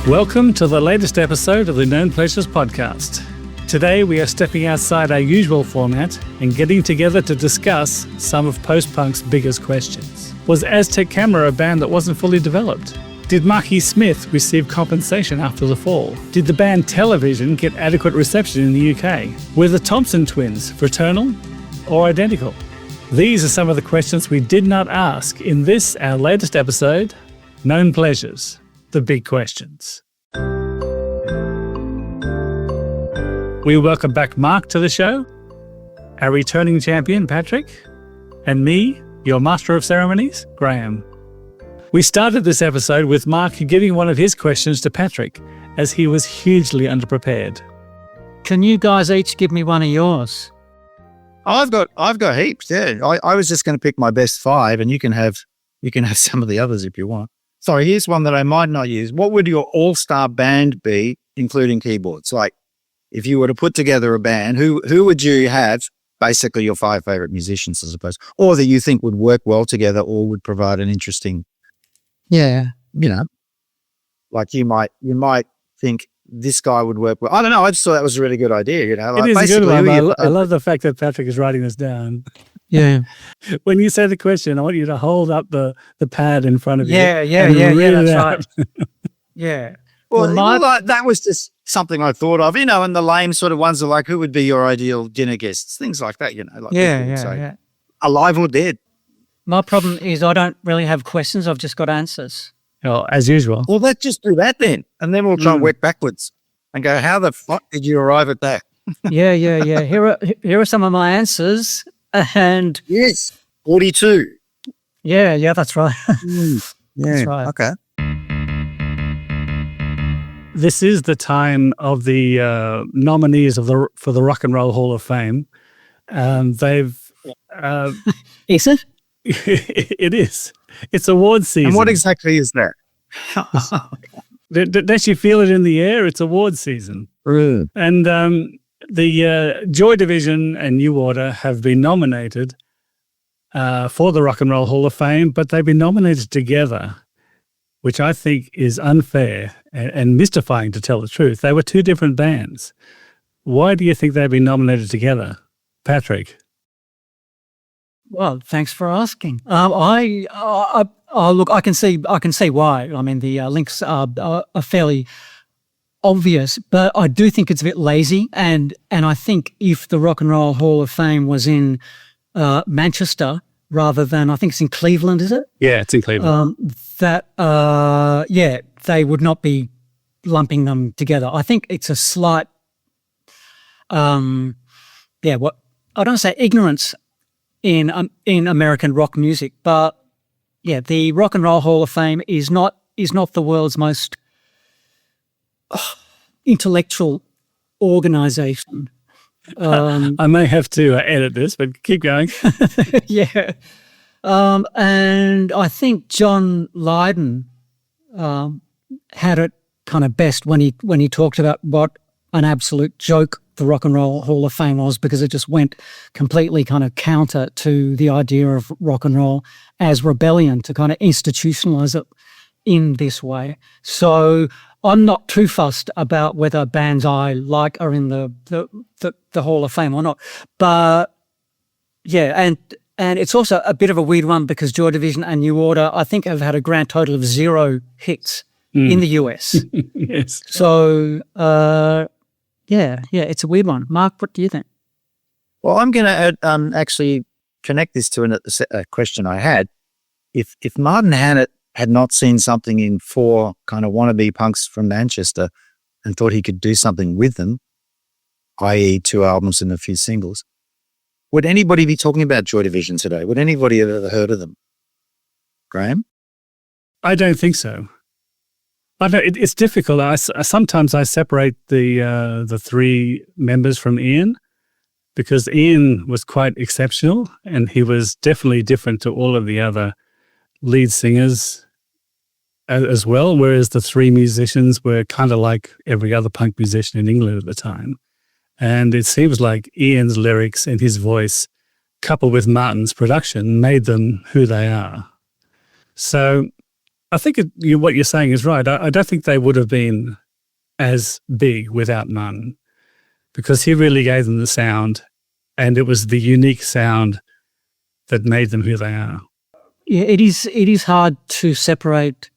Welcome to the latest episode of the Known Pleasures podcast. Today we are stepping outside our usual format and getting together to discuss some of post-punk's biggest questions. Was Aztec Camera a band that wasn't fully developed? Did Marky Smith receive compensation after the fall? Did the band Television get adequate reception in the UK? Were the Thompson twins fraternal or identical? These are some of the questions we did not ask in this, our latest episode, Known Pleasures, the Big Questions. We welcome back Mark to the show, our returning champion, Patrick, and me, your master of ceremonies, Graham. We started this episode with Mark giving one of his questions to Patrick, as he was hugely underprepared. Can you guys each give me one of yours? I've got heaps. Yeah, I was just going to pick my best five, and you can have some of the others if you want. Sorry, here's one that I might not use. What would your all-star band be, including keyboards? Like, if you were to put together a band, who would you have? Basically, your five favorite musicians, I suppose, or that you think would work well together, or would provide an interesting. Yeah, like you might think this guy would work well. I don't know. I just thought that was a really good idea. Like it is a good one. I love the fact that Patrick is writing this down. Yeah. When you say the question, I want you to hold up the pad in front of you. Yeah, that's right. Yeah. Well, that was just something I thought of, and the lame sort of ones are like, who would be your ideal dinner guests? Things like that, like yeah. Alive or dead. My problem is I don't really have questions. I've just got answers. Oh, as usual. Well, let's just do that then. And then we'll try and work backwards and go, how the fuck did you arrive at that? Yeah. Here are some of my answers. And yes, 42. Yeah, that's right. Yeah, that's right. Okay. This is the time of the nominees for the Rock and Roll Hall of Fame. They've is it? It is. It's award season. And what exactly is that? Don't you feel it in the air? It's award season. And the Joy Division and New Order have been nominated for the Rock and Roll Hall of Fame, but they've been nominated together, which I think is unfair and mystifying, to tell the truth. They were two different bands. Why do you think they've been nominated together, Patrick? Well, thanks for asking. Look, I can see why. I mean, the links are fairly obvious, but I do think it's a bit lazy. And I think if the Rock and Roll Hall of Fame was in Manchester rather than, I think it's in Cleveland, is it? Yeah, it's in Cleveland. They would not be lumping them together. I think it's a slight, I don't say ignorance in American rock music, but yeah, the Rock and Roll Hall of Fame is not the world's most intellectual organization. I may have to edit this, but keep going. Yeah. And I think John Lydon had it kind of best when he talked about what an absolute joke the Rock and Roll Hall of Fame was, because it just went completely kind of counter to the idea of rock and roll as rebellion, to kind of institutionalize it in this way. So I'm not too fussed about whether bands I like are in the Hall of Fame or not. But yeah, and it's also a bit of a weird one because Joy Division and New Order, I think, have had a grand total of 0 hits in the US. Yes. So yeah, it's a weird one. Mark, what do you think? Well, I'm going to actually connect this to a question I had. If Martin Hannett had not seen something in 4 kind of wannabe punks from Manchester and thought he could do something with them, i.e. 2 albums and a few singles, would anybody be talking about Joy Division today? Would anybody have ever heard of them? Graham? I don't think so. I know it's difficult. Sometimes I separate the 3 members from Ian, because Ian was quite exceptional and he was definitely different to all of the other lead singers as well, whereas the 3 musicians were kind of like every other punk musician in England at the time. And it seems like Ian's lyrics and his voice, coupled with Martin's production, made them who they are. So I think what you're saying is right. I don't think they would have been as big without Martin, because he really gave them the sound, and it was the unique sound that made them who they are. Yeah, it is hard to separate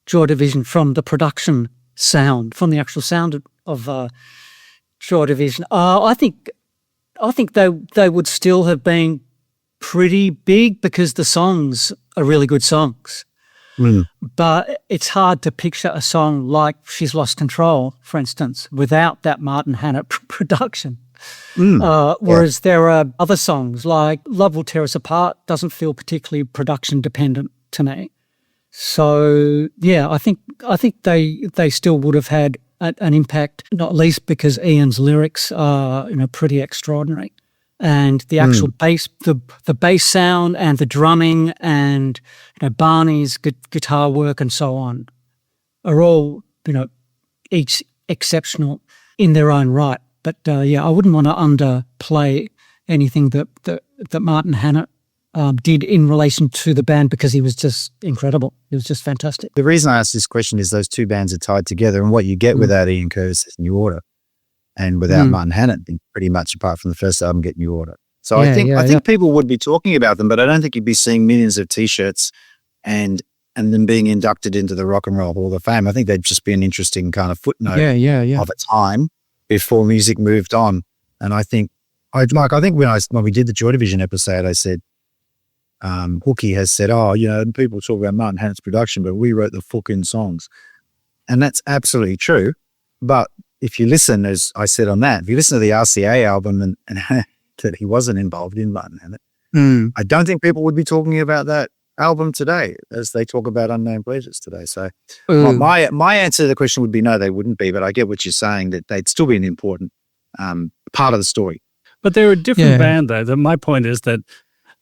Joy Division from the production sound, from the actual sound of Joy Division. I think they would still have been pretty big because the songs are really good songs. But it's hard to picture a song like She's Lost Control, for instance, without that Martin Hannett production. Whereas there are other songs like Love Will Tear Us Apart doesn't feel particularly production dependent to me. So yeah, I think they still would have had an impact, not least because Ian's lyrics are pretty extraordinary, and the actual bass, the bass sound and the drumming and Barney's guitar work and so on are all each exceptional in their own right. But I wouldn't want to underplay anything that Martin Hannett did in relation to the band, because he was just incredible. He was just fantastic. The reason I asked this question is those two bands are tied together, and what you get without Ian Curtis's New Order and without Martin Hannett, pretty much apart from the first album, Get New Order. So I think people would be talking about them, but I don't think you'd be seeing millions of T-shirts and them being inducted into the Rock and Roll Hall of Fame. I think they'd just be an interesting kind of footnote of a time before music moved on. And I think, Mike, when we did the Joy Division episode, I said, Hookie has said, people talk about Martin Hannett's production, but we wrote the fucking songs. And that's absolutely true. But if you listen, as I said on that, if you listen to the RCA album and that he wasn't involved in Martin Hannett, I don't think people would be talking about that album today as they talk about Unknown Pleasures today. So my answer to the question would be no, they wouldn't be, but I get what you're saying, that they'd still be an important part of the story. But they're a different band, though. My point is that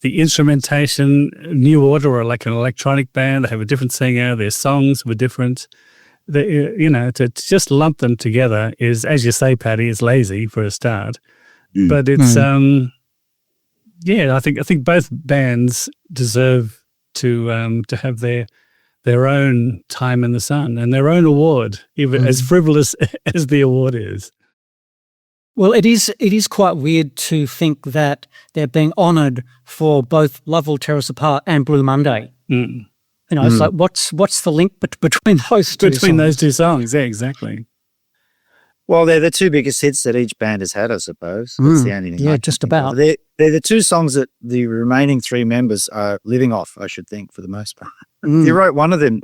the instrumentation, New Order are like an electronic band. They have a different singer. Their songs were different. To just lump them together is, as you say, Paddy, is lazy for a start. But it's, I think both bands deserve to have their own time in the sun and their own award, even as frivolous as the award is. Well, it is quite weird to think that they're being honoured for both Love Will Tear Us Apart and Blue Monday. It's like, what's the link between those two songs? Between those two songs, yeah, exactly. Well, they're the two biggest hits that each band has had, I suppose. That's the only thing. Yeah, just about. They're the two songs that the remaining three members are living off, I should think, for the most part. If you wrote one of them,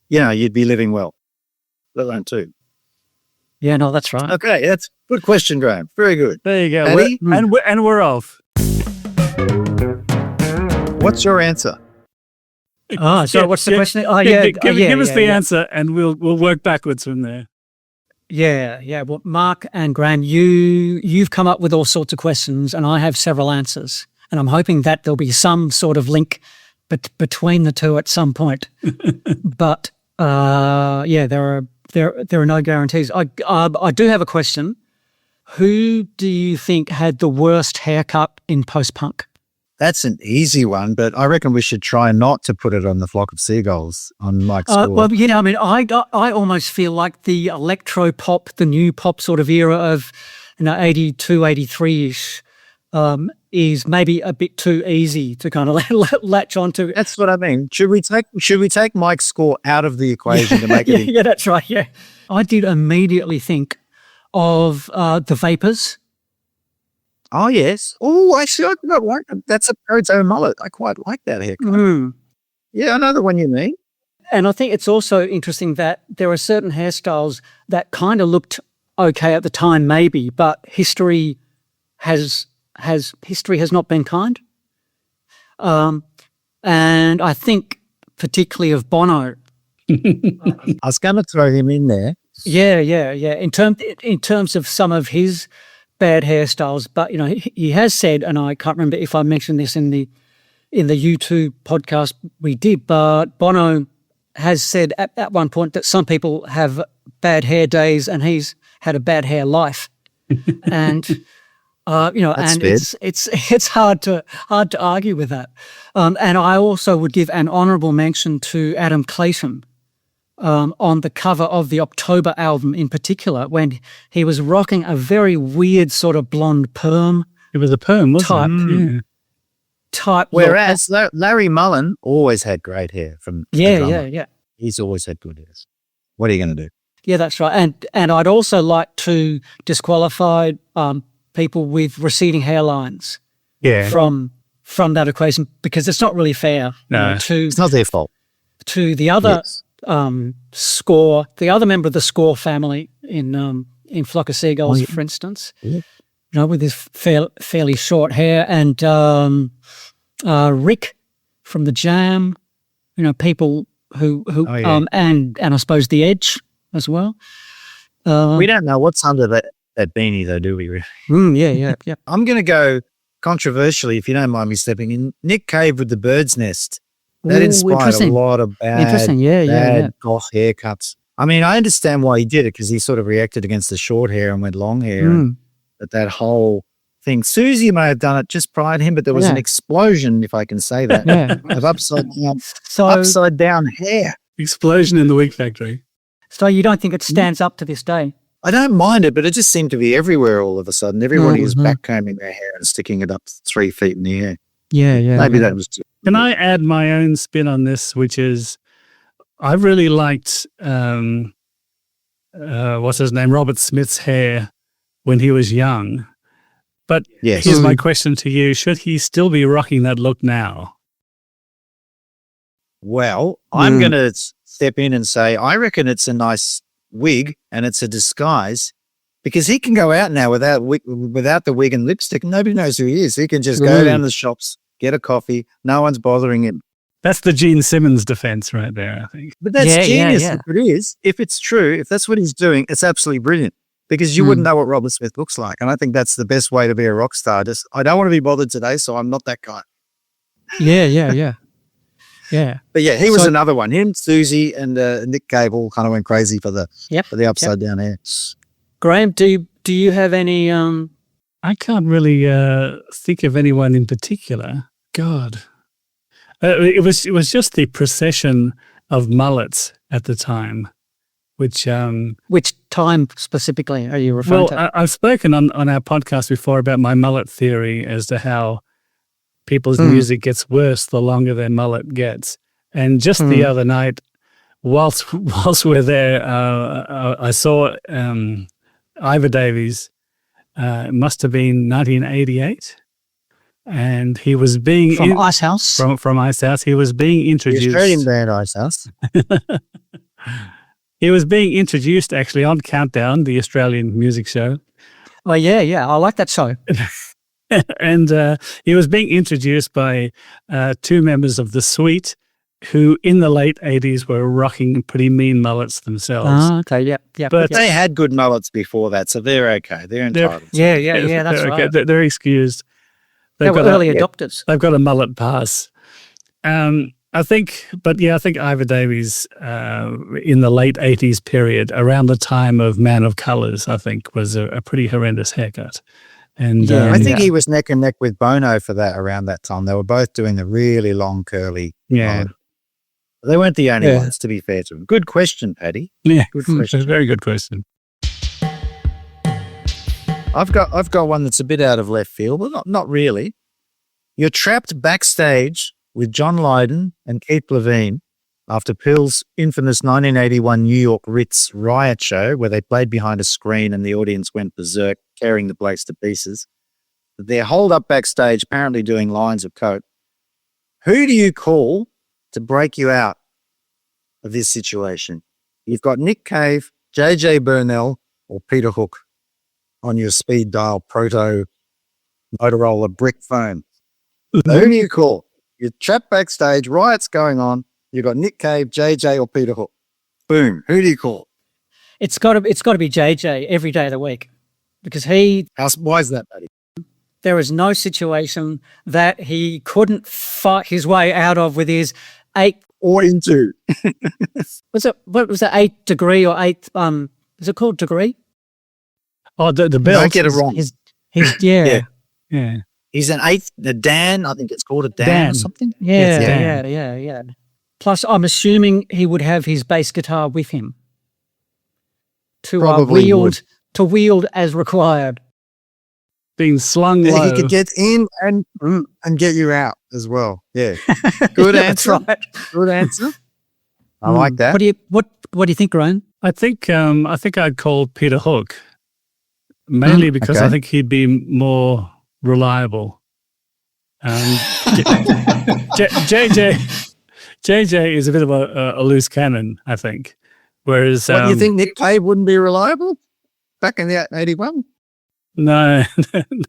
you'd be living well, let alone two. Yeah, no, that's right. Okay, that's a good question, Graham. Very good. There you go. Paddy? We're off. What's your answer? So what's the question? Give us the answer, and we'll work backwards from there. Yeah. Well, Mark and Graham, you've come up with all sorts of questions, and I have several answers, and I'm hoping that there'll be some sort of link between the two at some point. But there are no guarantees. I do have a question. Who do you think had the worst haircut in post-punk? That's an easy one, but I reckon we should try not to put it on the Flock of Seagulls on Mike's score. Well, I almost feel like the electro pop, the new pop sort of era of 82, 83-ish is maybe a bit too easy to kind of latch onto. That's what I mean. Should we take Mike's score out of the equation to make it? Yeah, that's right. Yeah, I did immediately think of the Vapors. Oh yes. Oh, actually, I don't like that. That's a Peridot mullet. I quite like that haircut. Yeah, I know the one you mean. And I think it's also interesting that there are certain hairstyles that kind of looked okay at the time, maybe, but history has not been kind. And I think particularly of Bono. I was going to throw him in there. Yeah. In terms of some of his bad hairstyles, but he has said, and I can't remember if I mentioned this in the YouTube podcast we did, but Bono has said at one point that some people have bad hair days, and he's had a bad hair life. And That's and fair. it's hard to argue with that. And I also would give an honourable mention to Adam Clayton on the cover of the October album in particular, when he was rocking a very weird sort of blonde perm. It was a perm, Type. wasn't it? Yeah. Type. Whereas Larry Mullen always had great hair from the drummer. Yeah. He's always had good hair. What are you going to do? Yeah, that's right. And I'd also like to disqualify people with receding hairlines Yeah. from that equation, because it's not really fair. No. It's not their fault. To the other Yes. the other member of the Score family in Flock of Seagulls, for instance, with his fairly short hair, and Rick from the Jam, people who and I suppose The Edge as well. We don't know what's under that beanie, though, do we? Yeah. I'm going to go controversially, if you don't mind me stepping in. Nick Cave with the Bird's Nest. That Ooh, inspired a interesting. lot of bad goth haircuts. I mean, I understand why he did it, because he sort of reacted against the short hair and went long hair. But that whole thing, Susie may have done it just prior to him, but there was an explosion, if I can say that, of upside down hair. Explosion in the wig factory. So you don't think it stands up to this day? I don't mind it, but it just seemed to be everywhere all of a sudden. Everybody was backcombing their hair and sticking it up 3 feet in the air. Yeah. Maybe that was too. Can I add my own spin on this, which is I really liked what's his name, Robert Smith's hair when he was young. But Yes. here's my question to you. Should he still be rocking that look now? Well, I'm going to step in and say I reckon it's a nice wig and it's a disguise, because he can go out now without the wig and lipstick, and nobody knows who he is. He can just go down to the shops, get a coffee. No one's bothering him. That's the Gene Simmons defense right there, I think. But that's genius. Yeah. If it is, if it's true, if that's what he's doing, it's absolutely brilliant, because you wouldn't know what Robert Smith looks like. And I think that's the best way to be a rock star. I don't want to be bothered today, so I'm not that guy. Yeah. But yeah, he was another one. Him, Susie, and Nick Cave all kind of went crazy for the upside down hair. Graham, do you have any? I can't really think of anyone in particular. God. It was just the procession of mullets at the time, which time specifically are you referring to? I've spoken on our podcast before about my mullet theory as to how people's music gets worse the longer their mullet gets. And just the other night, whilst we're there, I saw Ivor Davies. It must have been 1988. And he was being from Ice House. From Ice House, he was being introduced. The Australian band Ice House. He was being introduced actually on Countdown, the Australian music show. Oh yeah, I like that show. And he was being introduced by two members of the Suite, who in the late 80s were rocking pretty mean mullets themselves. Oh, okay, yeah. But they had good mullets before that, so they're okay. They're entitled. Yeah, that's they're right. Okay. They're excused. They were early adopters. They've got a mullet pass. I think Ivor Davies in the late 80s period, around the time of Man of Colours, I think, was a pretty horrendous haircut. And I think he was neck and neck with Bono for that around that time. They were both doing the really long, curly. Mullet. They weren't the only ones, to be fair to them. Good question, Paddy. Yeah, good question. Very good question. I've got one that's a bit out of left field, but not really. You're trapped backstage with John Lydon and Keith Levine after Pill's infamous 1981 New York Ritz riot show, where they played behind a screen and the audience went berserk, tearing the place to pieces. They're holed up backstage, apparently doing lines of coke. Who do you call to break you out of this situation? You've got Nick Cave, JJ Burnell, or Peter Hook on your speed dial proto Motorola brick phone. Who do you call? You're trapped backstage, riots going on. You've got Nick Cave, JJ, or Peter Hook. Boom. Who do you call? It's got to be JJ every day of the week, because why is that, buddy? There is no situation that he couldn't fight his way out of with his 8 or into. What was that, 8 degree or 8 is it called degree? Oh, the belt. Don't get it wrong. His Yeah. Yeah. He's an eighth, a Dan. I think it's called a Dan, Dan. or something. Yeah, Dan. yeah. Plus, I'm assuming he would have his bass guitar with him to Probably would. wield as required. Being slung Yeah, low. he could get in and get you out as well. Yeah. Good Yeah, answer. that's right. Good answer. I like that. What do you think, Ryan? I think I'd call Peter Hook, mainly because okay. I think he'd be more reliable. JJ is a bit of a loose cannon, I think. Whereas, What, you think Nick Cave wouldn't be reliable back in the 81? No,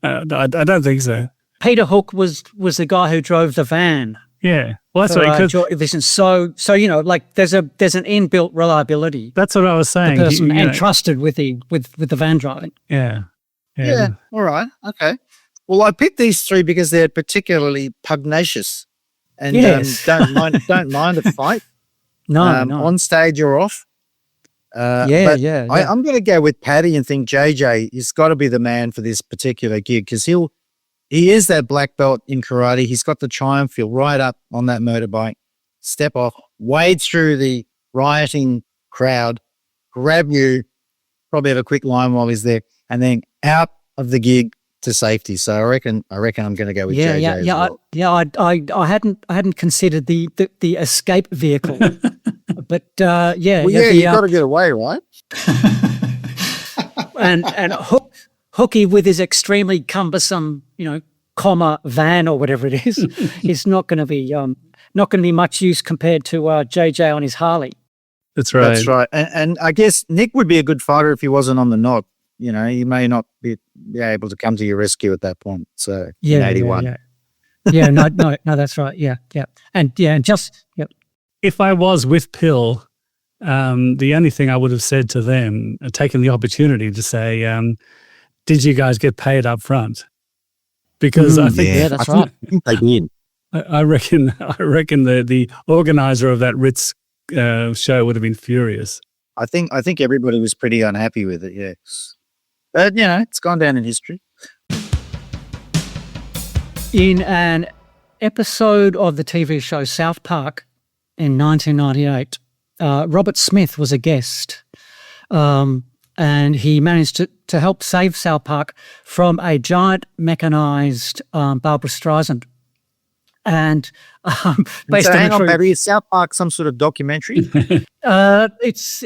I don't think so. Peter Hook was the guy who drove the van. Yeah, well, that's for, what he could. Joy Division. So like there's an inbuilt reliability. That's what I was saying. The person entrusted with the van driving. Yeah. All right. Okay. Well, I picked these three because they're particularly pugnacious and Yes. don't mind a fight. No. On stage or off. Yeah. I'm going to go with Paddy and think JJ has got to be the man for this particular gig because he is that black belt in karate. He's got the triumph. He'll ride up on that motorbike, step off, wade through the rioting crowd, grab you, probably have a quick line while he's there, and then out of the gig to safety. So I reckon I'm going to go with JJ. I hadn't considered the escape vehicle, but you got to get away, right? and Hooky with his extremely cumbersome, van or whatever it is, is not going to be much use compared to JJ on his Harley. That's right. That's right. And I guess Nick would be a good fighter if he wasn't on the knob. He may not be able to come to your rescue at that point. So in 81. No, that's right. Yeah. And If I was with Pill, the only thing I would have said to them, taken the opportunity to say, did you guys get paid up front? Because I think that's right. I think they did. I reckon the organizer of that Ritz show would have been furious. I think everybody was pretty unhappy with it. Yes, but it's gone down in history. In an episode of the TV show South Park in 1998, Robert Smith was a guest, and he managed to help save South Park from a giant mechanized Barbra Streisand. And based so on hang the on, truth, Barry, is South Park some sort of documentary? it's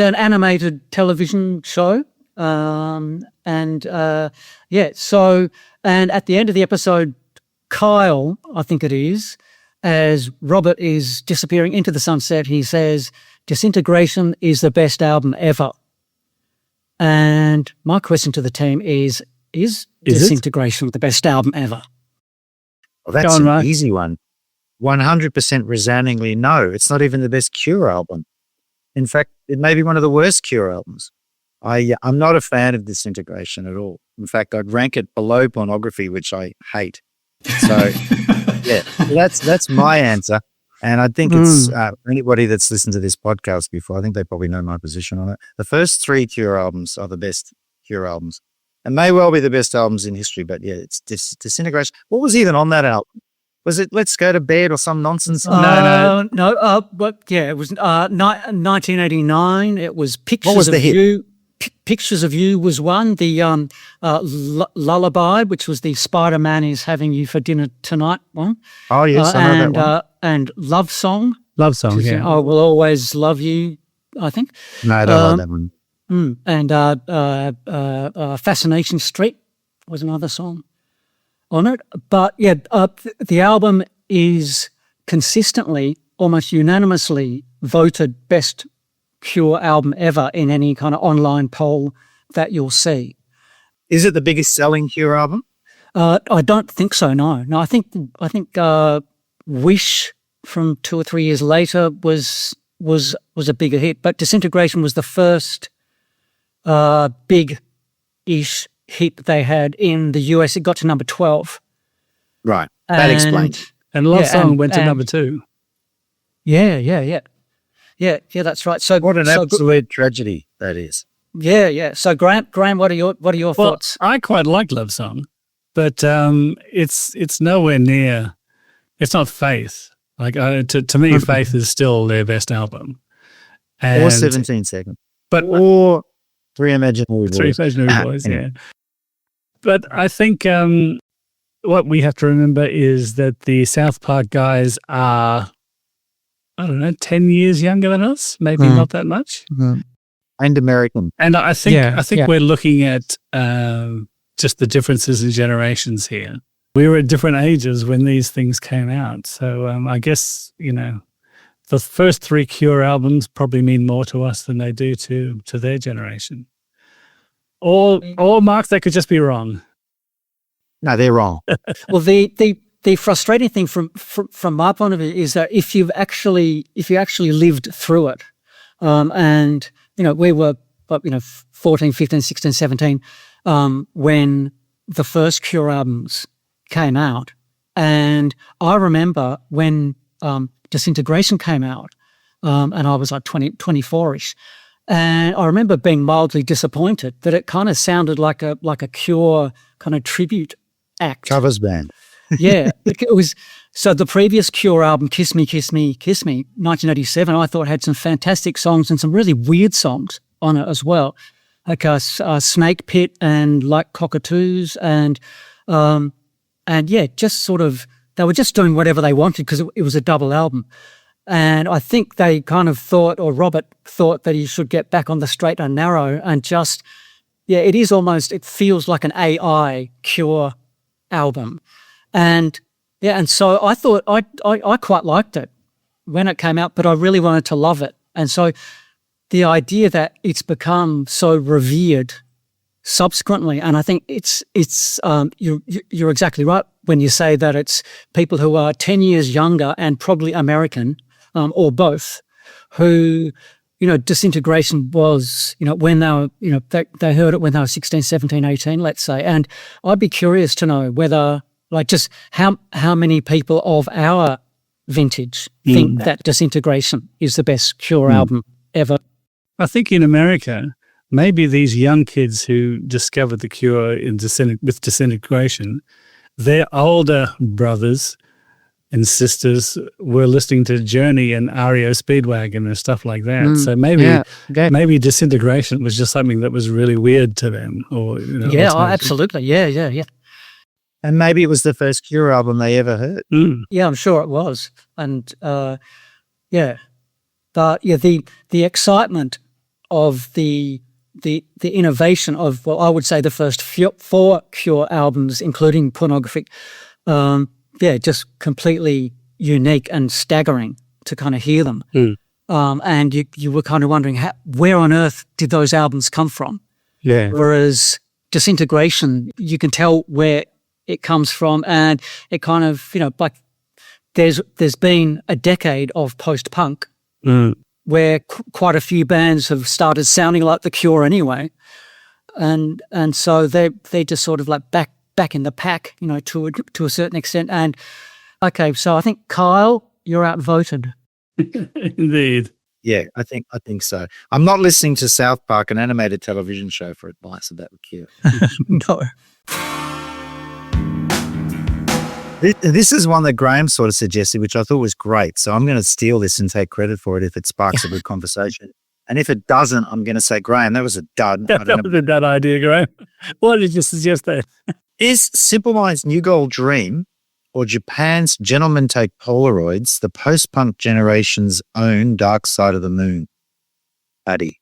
an animated television show. And at the end of the episode, Kyle, I think it is, as Robert is disappearing into the sunset, he says, "Disintegration is the best album ever." And my question to the team is Disintegration the best album ever? Well, that's an easy one. 100% resoundingly no. It's not even the best Cure album. In fact, it may be one of the worst Cure albums. I'm not a fan of Disintegration at all. In fact, I'd rank it below Pornography, which I hate. So, that's my answer. And I think it's anybody that's listened to this podcast before, I think they probably know my position on it. The first three Cure albums are the best Cure albums and may well be the best albums in history. But it's Disintegration. What was even on that album? Was it Let's Go to Bed or some nonsense? No. It was 1989. It was Pictures what was of the hit? You. Pictures of You was one. The Lullaby, which was the Spider-Man is having you for dinner tonight one. Oh, yes, I know that one. And Love Song. Love Song, yeah. I Will Always Love You, I think. No, I don't like that one. And Fascination Street was another song on it. But the album is consistently, almost unanimously voted best Cure album ever in any kind of online poll that you'll see. Is it the biggest selling Cure album? I don't think so. No. I think Wish from 2 or 3 years later was a bigger hit, but Disintegration was the first big-ish hit they had in the US. It got to number 12. Right. That explains. And Love Song went to number 2. Yeah, that's right. So what an absolute tragedy that is. Yeah. So Graham, what are your Well, thoughts? I quite like Love Song, but it's nowhere near. It's not Faith. Like to me, Faith is still their best album. Or 17 Seconds. But Or Three Imaginary Boys. Three Imaginary Boys, Anyway. yeah. But I think what we have to remember is that the South Park guys are, I don't know, 10 years younger than us, maybe not that much. And American. And I think Yeah. we're looking at just the differences in generations here. We were at different ages when these things came out. So I guess, the first three Cure albums probably mean more to us than they do to their generation. Or Mark, they could just be wrong. No, they're wrong. Well, the frustrating thing from my point of view is that if you actually lived through it, and we were 14, 15, 16, 17 when the first Cure albums came out, and I remember when Disintegration came out, and I was like 24-ish, and I remember being mildly disappointed that it kind of sounded like a Cure kind of tribute act. Covers band. Yeah, it was. So the previous Cure album, Kiss Me, Kiss Me, Kiss Me, 1987, I thought had some fantastic songs and some really weird songs on it as well, like Snake Pit and Like Cockatoos, and yeah, just sort of, they were just doing whatever they wanted because it was a double album. And I think they kind of thought, or Robert thought, that he should get back on the straight and narrow and just, it feels like an AI Cure album. And so I thought I quite liked it when it came out, but I really wanted to love it. And so the idea that it's become so revered subsequently, and I think it's you're exactly right when you say that it's people who are 10 years younger and probably American, or both, who, Disintegration was, when they were, they heard it when they were 16, 17, 18, let's say. And I'd be curious to know whether, like, just how many people of our vintage think that Disintegration is the best Cure album ever. I think in America, maybe these young kids who discovered the Cure with Disintegration, their older brothers and sisters were listening to Journey and REO Speedwagon and stuff like that. So maybe Disintegration was just something that was really weird to them. Or Absolutely. Yeah. And maybe it was the first Cure album they ever heard. Yeah, I'm sure it was. And but the excitement of the innovation of, well, I would say the first four Cure albums, including Pornographic, just completely unique and staggering to kind of hear them. And you were kind of wondering, where on earth did those albums come from? Yeah. Whereas Disintegration, you can tell where it comes from, and it kind of, like there's been a decade of post-punk where quite a few bands have started sounding like The Cure anyway, and so they're just sort of like back in the pack, to a certain extent. And okay, so I think Kyle, you're outvoted. Indeed. Yeah, I think so. I'm not listening to South Park, an animated television show, for advice about The Cure. No. This is one that Graham sort of suggested, which I thought was great. So I'm going to steal this and take credit for it if it sparks a good conversation. And if it doesn't, I'm going to say, Graham, that was a dud. That was a dud idea, Graham. Why did you suggest that? Is Simple Minds' New Gold Dream or Japan's Gentlemen Take Polaroids the post-punk generation's own Dark Side of the Moon? Addy.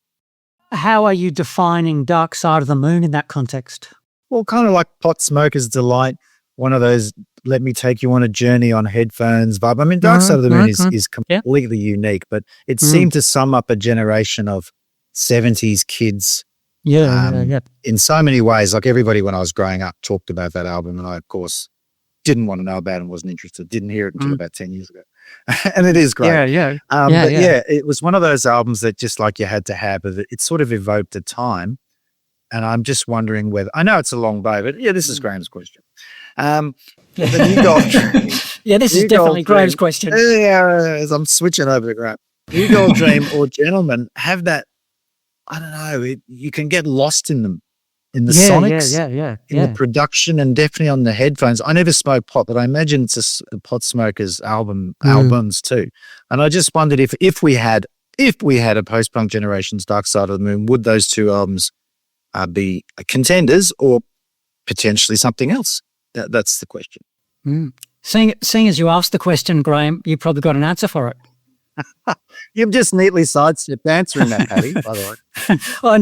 How are you defining Dark Side of the Moon in that context? Well, kind of like Pot Smoker's Delight, one of those let me take you on a journey on headphones vibe. I mean, Dark Side of the Moon is completely unique, but it seemed to sum up a generation of 70s kids. In so many ways. Like everybody when I was growing up talked about that album, and I, of course, didn't want to know about it and wasn't interested. Didn't hear it until about 10 years ago. And it is great. It was one of those albums that just like you had to have. It sort of evoked a time. And I'm just wondering whether, I know it's a long bow, but this is Graham's question. The New Gold Dream. This is definitely Graham's question. As I'm switching over to Graham. New Gold Dream or Gentlemen have that I don't know, you can get lost in them, in the Yeah, sonics, in the production, and definitely on the headphones. I never smoked pot, but I imagine it's a pot smoker's albums too. And I just wondered if we had a post-punk generation's Dark Side of the Moon, would those two albums be contenders or potentially something else? That's the question. Mm. Seeing as you asked the question, Graham, you probably got an answer for it. You've just neatly sidestepped answering that, Paddy, by the way. Oh,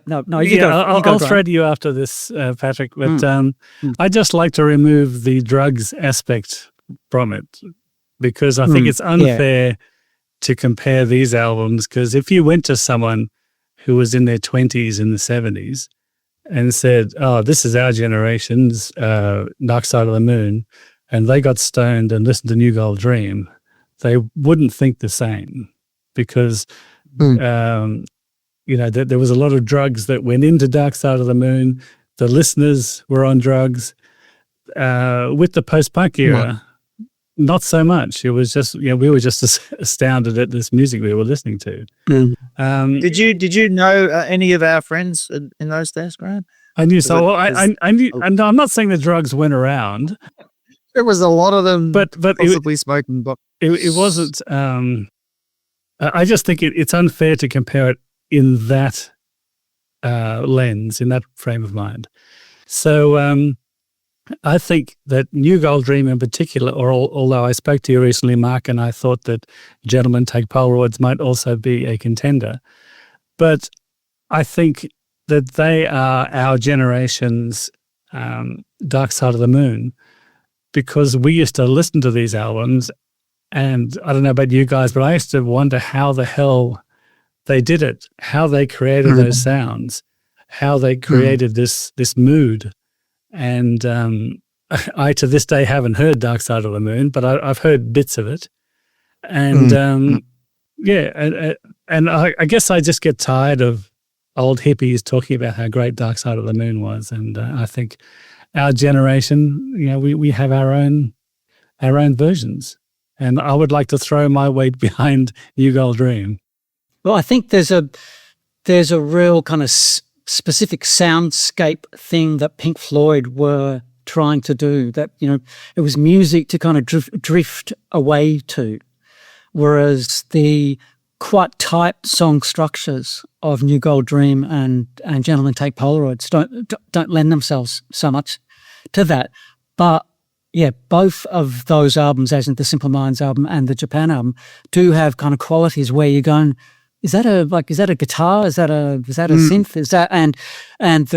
no, no, you go. I'll thread you after this, Patrick, but I just like to remove the drugs aspect from it because I think it's unfair to compare these albums, because if you went to someone who was in their 20s in the 70s and said, oh, this is our generation's Dark Side of the Moon, and they got stoned and listened to New Gold Dream, they wouldn't think the same because, there was a lot of drugs that went into Dark Side of the Moon. The listeners were on drugs. With the post-punk era, not so much. It was just, we were just astounded at this music we were listening to. Did you know any of our friends in those days, Graham? I knew so. Well, I knew, and I'm not saying the drugs went around. There was a lot of them, but possibly smoking. But it wasn't. I just think it's unfair to compare it in that lens, in that frame of mind. So I think that New Gold Dream in particular, although I spoke to you recently, Mark, and I thought that Gentlemen Take Polaroids might also be a contender, but I think that they are our generation's Dark Side of the Moon, because we used to listen to these albums, and I don't know about you guys, but I used to wonder how the hell they did it, how they created those sounds, how they created this mood. And I, to this day, haven't heard Dark Side of the Moon, but I've heard bits of it. And and I guess I just get tired of old hippies talking about how great Dark Side of the Moon was. And I think our generation, we have our own versions. And I would like to throw my weight behind New Gold Dream. Well, I think there's a real kind of specific soundscape thing that Pink Floyd were trying to do, that, it was music to kind of drift away to, whereas the quite tight song structures of New Gold Dream and Gentlemen Take Polaroids don't lend themselves so much to that. But yeah, both of those albums, as in the Simple Minds album and the Japan album, do have kind of qualities where you're going, is that a guitar? Is that a synth? Is that and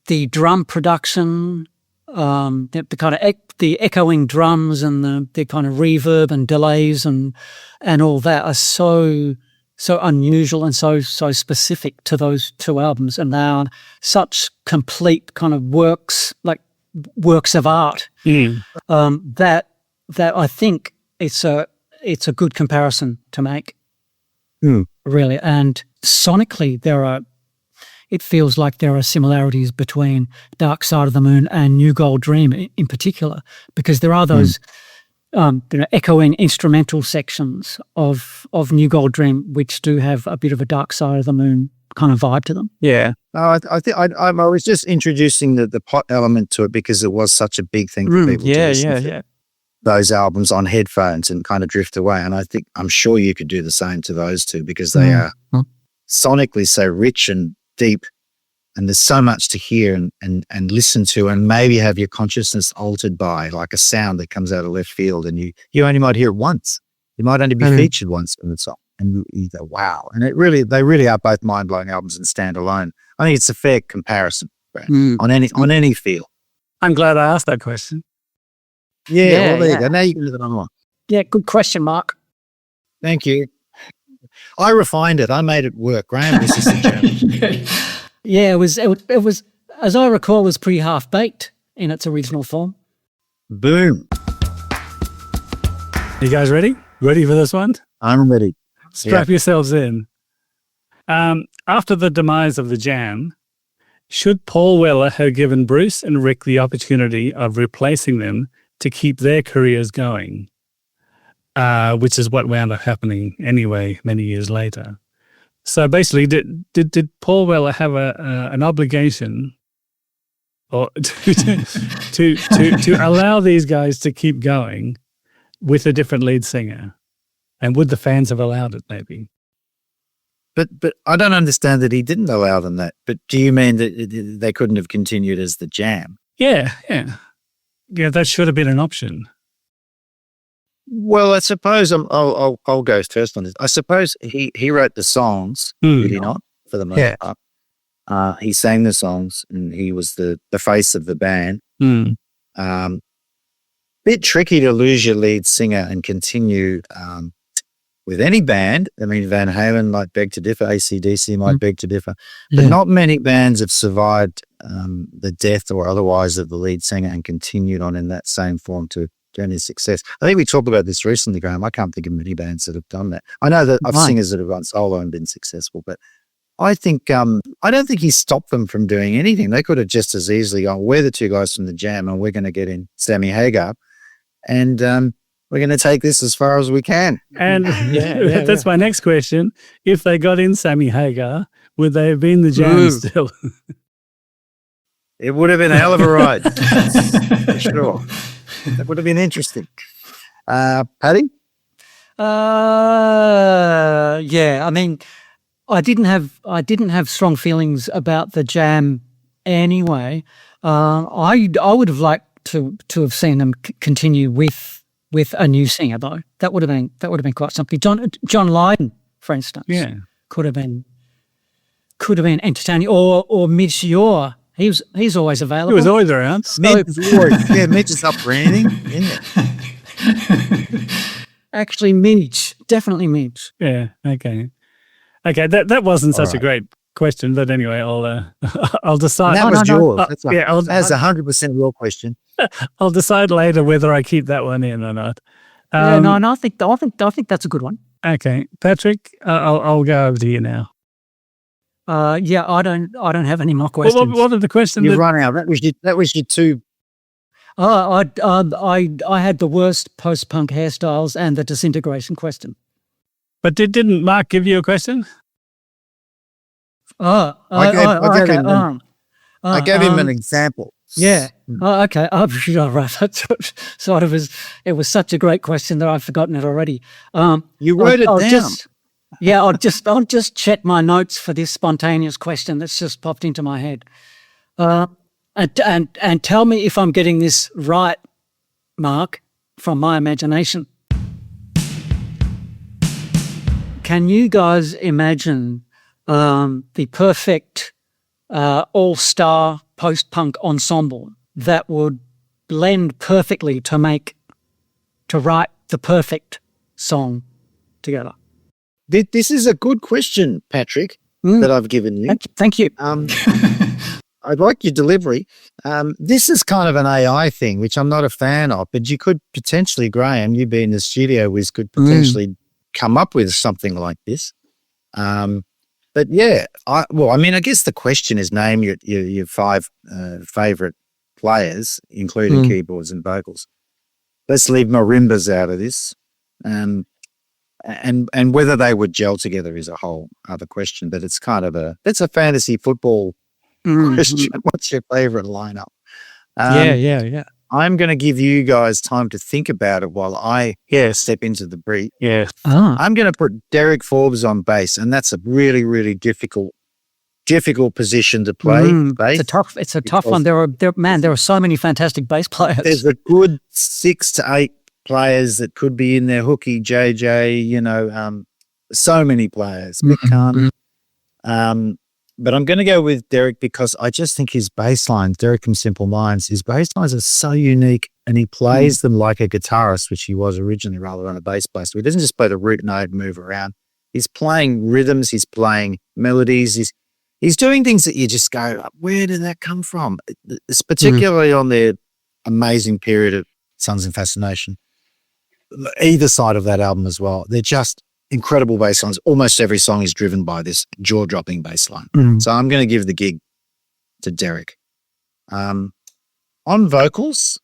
the drum production, the kind of the echoing drums and the kind of reverb and delays and all that are so unusual and so specific to those two albums, and they are such complete kind of works of art that I think it's a good comparison to make. Really. And sonically, it feels like there are similarities between Dark Side of the Moon and New Gold Dream in particular, because there are those echoing instrumental sections of New Gold Dream which do have a bit of a Dark Side of the Moon kind of vibe to them. Yeah. I think I was just introducing the pot element to it because it was such a big thing for people to listen to those albums on headphones and kind of drift away. And I'm sure you could do the same to those two, because they are sonically so rich and deep, and there's so much to hear and listen to, and maybe have your consciousness altered by, like a sound that comes out of left field, and you only might hear it once. You might only be featured once in the song, and you go, wow. And they really are both mind-blowing albums and stand alone. I think it's a fair comparison on any feel. I'm glad I asked that question. Yeah, well, there you go. Now you can live it online. Yeah, good question, Mark. Thank you. I refined it. I made it work. Graham, this is the challenge. Yeah, it was, as I recall, it was pretty half-baked in its original form. Boom. You guys ready? Ready for this one? I'm ready. Strap yourselves in. After the demise of the Jam, should Paul Weller have given Bruce and Rick the opportunity of replacing them to keep their careers going, which is what wound up happening anyway many years later? So basically, did Paul Weller have an obligation, or to allow these guys to keep going with a different lead singer, and would the fans have allowed it? Maybe. But I don't understand that he didn't allow them that. But do you mean that they couldn't have continued as the Jam? Yeah. That should have been an option. Well, I suppose I'll go first on this. I suppose he wrote the songs, did he not? For the most part, he sang the songs, and he was the face of the band. Bit tricky to lose your lead singer and continue with any band. I mean, Van Halen might beg to differ, AC/DC might beg to differ, but not many bands have survived the death or otherwise of the lead singer and continued on in that same form to any success. I think we talked about this recently, Graham. I can't think of many bands that have done that. I know that I've singers that have run solo and been successful, but I think I don't think he stopped them from doing anything. They could have just as easily gone, we're the two guys from the Jam and we're going to get in Sammy Hagar and we're going to take this as far as we can. And that's my next question. If they got in Sammy Hagar, would they have been the Jam still? It would have been a hell of a ride. For sure. That would have been interesting. Paddy? Yeah. I mean, I didn't have strong feelings about the Jam anyway. I would have liked to have seen them continue with a new singer though. That would have been quite something. John Lydon, for instance, could have been entertaining, or Mitch Ure. He's always available. He was always around. Mitch is up branding. Yeah. Actually, Mitch, definitely Mitch. Yeah. Okay. That wasn't such a great question, but anyway, I'll decide. That was yours. That's 100% real question. I'll decide later whether I keep that one in or not. I think that's a good one. Okay, Patrick, I'll go over to you now. I don't have any more questions. Well, what are the questions? You've run out. That was your two. I had the worst post-punk hairstyles and the disintegration question. But didn't Mark give you a question? I gave him an example. Yeah. Okay. Oh, right. So it was such a great question that I've forgotten it already. You wrote it down. I'll just check my notes for this spontaneous question that's just popped into my head. And tell me if I'm getting this right, Mark, from my imagination. Can you guys imagine the perfect all-star post-punk ensemble that would blend perfectly to write the perfect song together? This is a good question, Patrick, that I've given you. Thank you. I like your delivery. This is kind of an AI thing, which I'm not a fan of, but you could potentially, Graham, you being the studio whiz, could potentially come up with something like this. But yeah, I guess the question is name your five favorite players, including keyboards and vocals. Let's leave marimbas out of this. And whether they would gel together is a whole other question, but it's kind of that's a fantasy football question. What's your favorite lineup? Yeah. I'm going to give you guys time to think about it while I step into the brief. Yeah. I'm going to put Derek Forbes on bass, and that's a really, really difficult position to play. It's a tough one. There are so many fantastic bass players. There's a good 6 to 8 players that could be in there. Hooky, JJ, so many players. Mick Kahn. But I'm going to go with Derek because I just think his bass lines, Derek from Simple Minds, his bass lines are so unique, and he plays them like a guitarist, which he was originally rather than a bass player. So he doesn't just play the root note and move around. He's playing rhythms, he's playing melodies, he's doing things that you just go, where did that come from? It's particularly on their amazing period of Sons in Fascination. Either side of that album as well. They're just incredible bass lines. Almost every song is driven by this jaw-dropping bass line. So I'm going to give the gig to Derek. On vocals,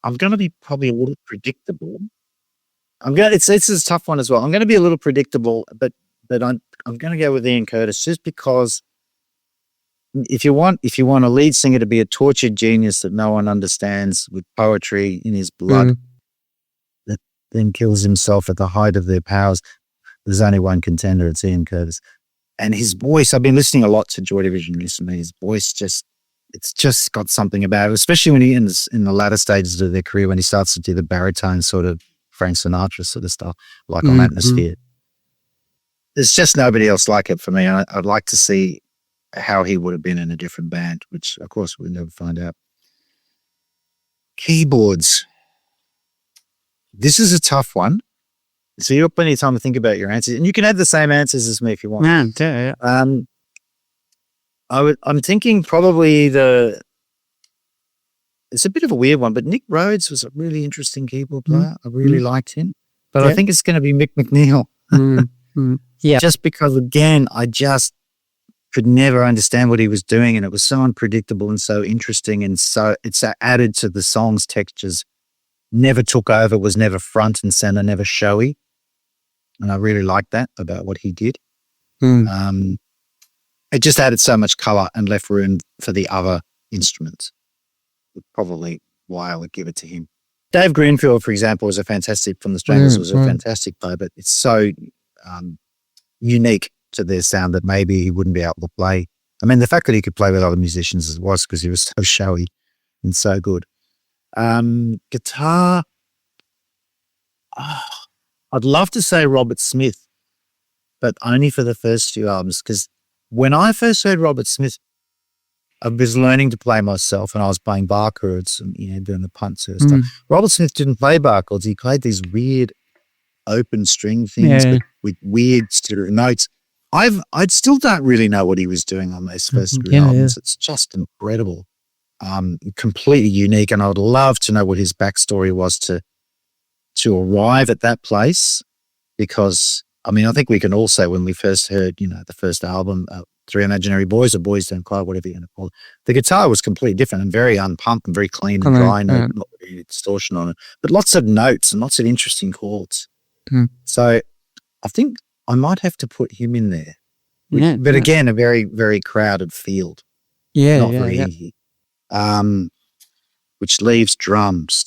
I'm going to be probably a little predictable. It's a tough one as well. I'm going to be a little predictable, but I'm going to go with Ian Curtis just because if you want a lead singer to be a tortured genius that no one understands with poetry in his blood, that then kills himself at the height of their powers, there's only one contender. It's Ian Curtis. And his voice, I've been listening a lot to Joy Division recently. His voice it's just got something about it, especially when he in the latter stages of their career, when he starts to do the baritone sort of Frank Sinatra sort of stuff, like on Atmosphere. There's just nobody else like it for me. I'd like to see how he would have been in a different band, which of course we'll never find out. Keyboards. This is a tough one. So you've got plenty of time to think about your answers, and you can have the same answers as me if you want. Yeah. I'm thinking probably it's a bit of a weird one, but Nick Rhodes was a really interesting keyboard player. I really liked him, but I think it's going to be Mick McNeil. Yeah, just because again, I just could never understand what he was doing, and it was so unpredictable and so interesting, and so it's added to the song's textures. Never took over, was never front and center, never showy. And I really liked that about what he did. It just added so much color and left room for the other instruments. Probably why I would give it to him. Dave Greenfield, for example, was a fantastic player, but it's so unique to their sound that maybe he wouldn't be able to play. I mean, the fact that he could play with other musicians was because he was so showy and so good. Guitar, I'd love to say Robert Smith, but only for the first few albums, because when I first heard Robert Smith, I was learning to play myself, and I was playing bar chords and doing the punt sort of stuff. Robert Smith didn't play bar chords; he played these weird open string things but with weird stereo notes. I still don't really know what he was doing on those first three albums. It's just incredible. Completely unique, and I would love to know what his backstory was to arrive at that place, because I mean, I think we can all say when we first heard, the first album, Three Imaginary Boys or Boys Don't Cry, whatever you're going to call it, the guitar was completely different and very unpumped and very clean and dry, not really distortion on it, but lots of notes and lots of interesting chords. So I think I might have to put him in there. But again, a very, very crowded field. Not very easy. Which leaves drums.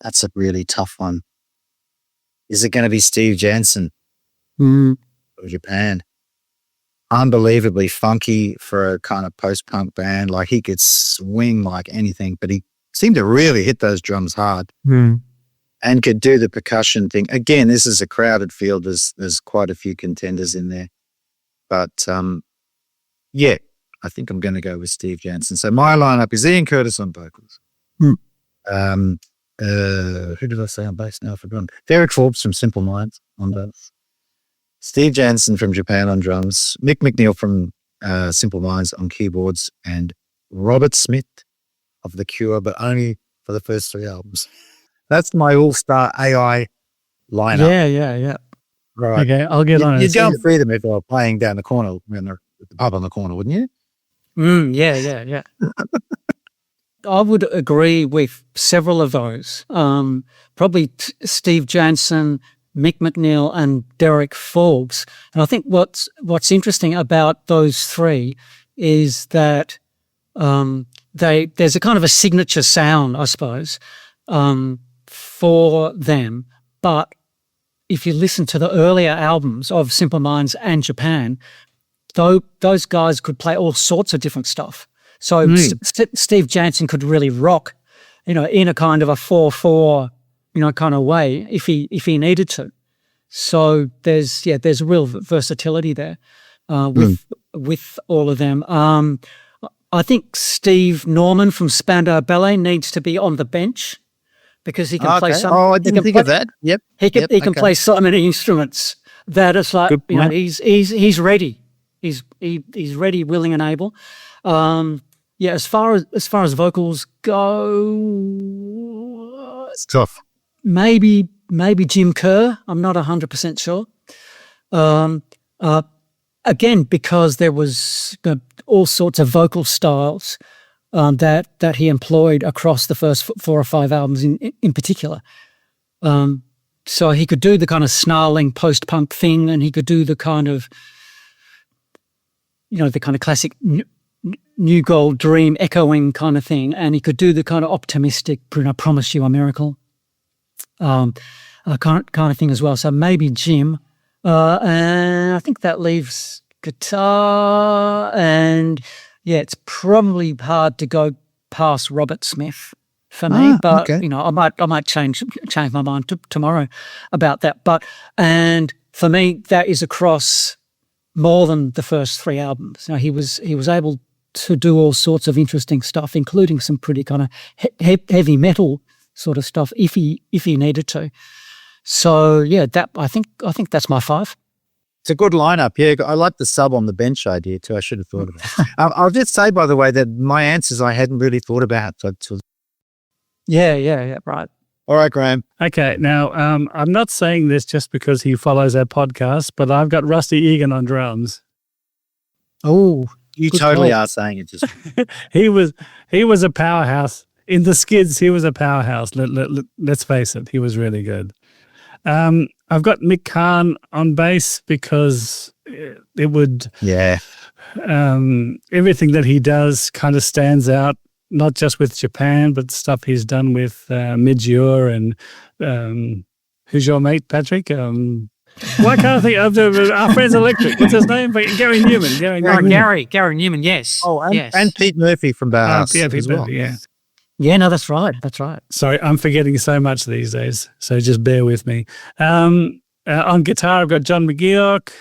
That's a really tough one. Is it going to be Steve Jansen of Japan? Unbelievably funky for a kind of post-punk band. Like, he could swing like anything, but he seemed to really hit those drums hard and could do the percussion thing. Again, this is a crowded field. There's quite a few contenders in there. But, I think I'm going to go with Steve Jansen. So my lineup is Ian Curtis on vocals. Who did I say on bass now? I've forgotten. Derek Forbes from Simple Minds on bass. Steve Jansen from Japan on drums. Mick McNeil from Simple Minds on keyboards. And Robert Smith of The Cure, but only for the first three albums. That's my all-star AI lineup. Yeah. Right. Okay, I'll get on it. You'd go and free them if they were playing down the corner, at the pub on the corner, wouldn't you? Yeah. I would agree with several of those. Probably Steve Jansen, Mick McNeil, and Derek Forbes. And I think what's interesting about those three is that there's a kind of a signature sound, I suppose, for them. But if you listen to the earlier albums of Simple Minds and Japan, those guys could play all sorts of different stuff. So Steve Jansen could really rock, in a kind of a 4/4, kind of way if he needed to. So there's real versatility there with all of them. I think Steve Norman from Spandau Ballet needs to be on the bench because he can play some. Oh, I didn't think of that. Yep. He can play so many instruments that it's like he's ready. He's ready, willing, and able. As far as vocals go, it's tough. Maybe Jim Kerr. I'm not 100% sure. Again, because there was all sorts of vocal styles that he employed across the first 4 or 5 albums in particular. so he could do the kind of snarling post-punk thing, and he could do the kind of, the kind of classic New Gold Dream echoing kind of thing, and he could do the kind of optimistic, I promise you a miracle kind of thing as well. So maybe Jim, and I think that leaves guitar, and it's probably hard to go past Robert Smith for me, but okay. I might change my mind tomorrow about that. And for me, that is across more than the first 3 albums. He was able to do all sorts of interesting stuff, including some pretty kind of heavy metal sort of stuff if he needed to. So that I think that's my 5. It's a good lineup. Yeah, I like the sub on the bench idea too. I should have thought of it. I'll just say, by the way, that my answers I hadn't really thought about. Yeah, right. All right, Graham. Okay, now I'm not saying this just because he follows our podcast, but I've got Rusty Egan on drums. Oh, you totally are saying it. Just he was a powerhouse in the Skids. He was a powerhouse. Let's face it, he was really good. I've got Mick Kahn on bass because it would. Yeah. Everything that he does kind of stands out, not just with Japan, but stuff he's done with Midge-Ure and who's your mate, Patrick? Why can't I think of our friend's Electric? What's his name? Gary Newman. Gary Newman. Yes. Oh, yes. And Pete Murphy from Bauhaus. Yeah, Pete as well. Murphy, yeah. Yeah, no, that's right. That's right. Sorry, I'm forgetting so much these days, so just bear with me. On guitar, I've got John McGeoch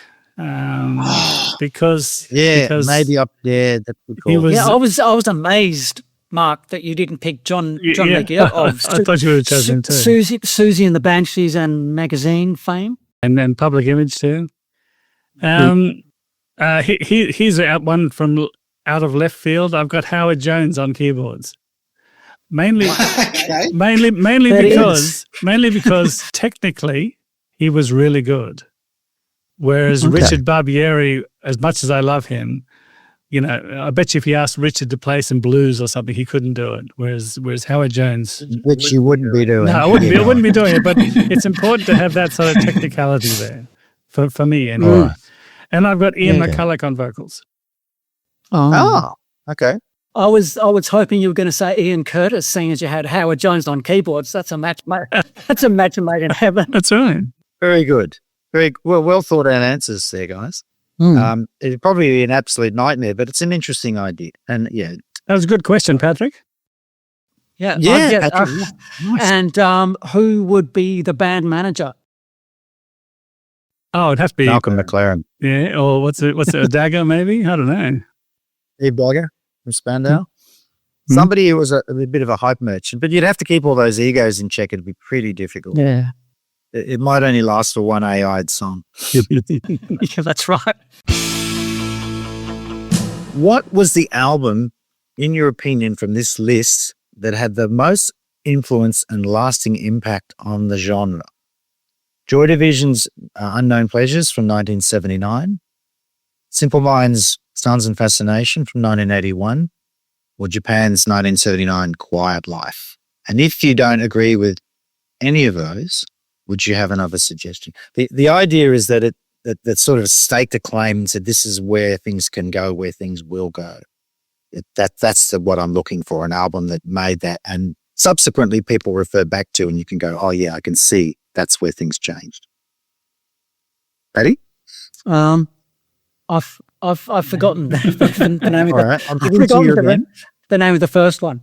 because maybe up there. That's cool. I was amazed, Mark, that you didn't pick John McGeoch. I thought you would have chosen him too. Susie and the Banshees and Magazine fame, and then Public Image too. He's out one from out of left field. I've got Howard Jones on keyboards. Mainly because technically he was really good. Whereas Richard Barbieri, as much as I love him, I bet you if you asked Richard to play some blues or something, he couldn't do it. Whereas Howard Jones, which you wouldn't be doing. No, I wouldn't be doing it. But it's important to have that sort of technicality there for me anyway. Right. And I've got Ian McCulloch on vocals. Oh, okay. I was hoping you were going to say Ian Curtis, seeing as you had Howard Jones on keyboards. That's a match. That's a match made in heaven. That's right. Very good. Very well thought out answers there, guys. It'd probably be an absolute nightmare, but it's an interesting idea. And that was a good question, Patrick. Yeah. Patrick. Nice. And who would be the band manager? Oh, it'd have to be Malcom McLaren. Yeah, or what's it? A Dagger? Maybe, I don't know. Steve Blogger from Spandau. Somebody who was a bit of a hype merchant, but you'd have to keep all those egos in check. It'd be pretty difficult. Yeah. It might only last for one AI'd song. Yeah, that's right. What was the album, in your opinion, from this list that had the most influence and lasting impact on the genre? Joy Division's Unknown Pleasures from 1979, Simple Minds' Stars and Fascination from 1981, or Japan's 1979 Quiet Life? And if you don't agree with any of those, would you have another suggestion? The idea is that that sort of staked a claim and said this is where things can go, where things will go. That's what I'm looking for, an album that made that, and subsequently people refer back to, and you can go, oh yeah, I can see that's where things changed. Patty? I've forgotten the name of All right, I'm giving to you again. The name of the first one.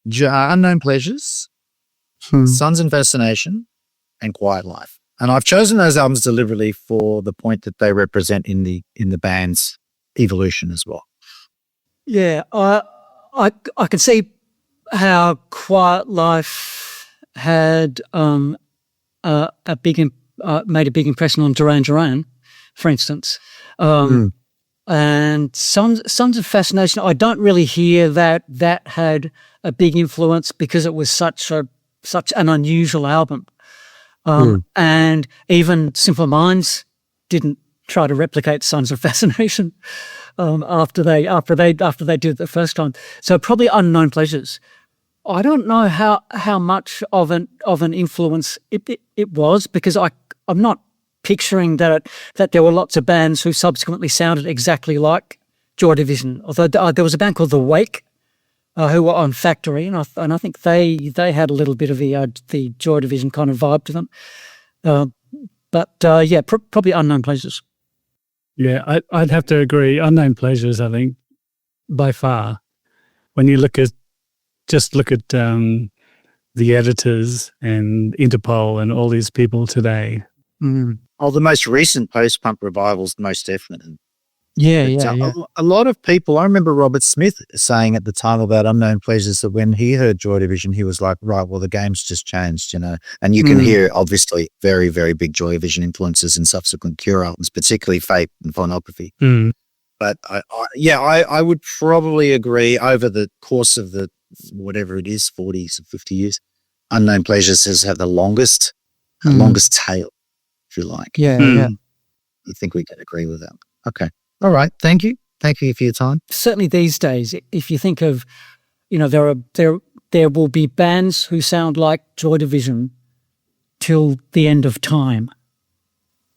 Unknown Pleasures, Sons and Fascination, and Quiet Life. And I've chosen those albums deliberately for the point that they represent in the band's evolution as well. Yeah, I can see how Quiet Life had made a big impression on Duran Duran, for instance. And Sons of Fascination, I don't really hear that had a big influence because it was such an unusual album. And even Simple Minds didn't try to replicate Sons of Fascination after they did it the first time. So probably Unknown Pleasures I don't know how much of an influence it was, because I'm not picturing that there were lots of bands who subsequently sounded exactly like Joy Division. Although there was a band called The Wake who were on Factory, and I think they had a little bit of the Joy Division kind of vibe to them. Probably Unknown Pleasures. Yeah, I'd have to agree. Unknown Pleasures, I think, by far. When you look at the editors and Interpol and all these people today. Mm. Oh, the most recent post-punk revivals, most definitely. Yeah. A lot of people, I remember Robert Smith saying at the time about Unknown Pleasures that when he heard Joy Division, he was like, right, well, the game's just changed, And you can hear, obviously, very, very big Joy Division influences in subsequent Cure albums, particularly Fate and Phonopathy. Mm. But I would probably agree over the course of the, whatever it is, 40 or 50 years, Unknown Pleasures has had the longest tail, if you like. Yeah. I think we can agree with that. Okay. All right. Thank you. Thank you for your time. Certainly these days, if you think of, there will be bands who sound like Joy Division till the end of time.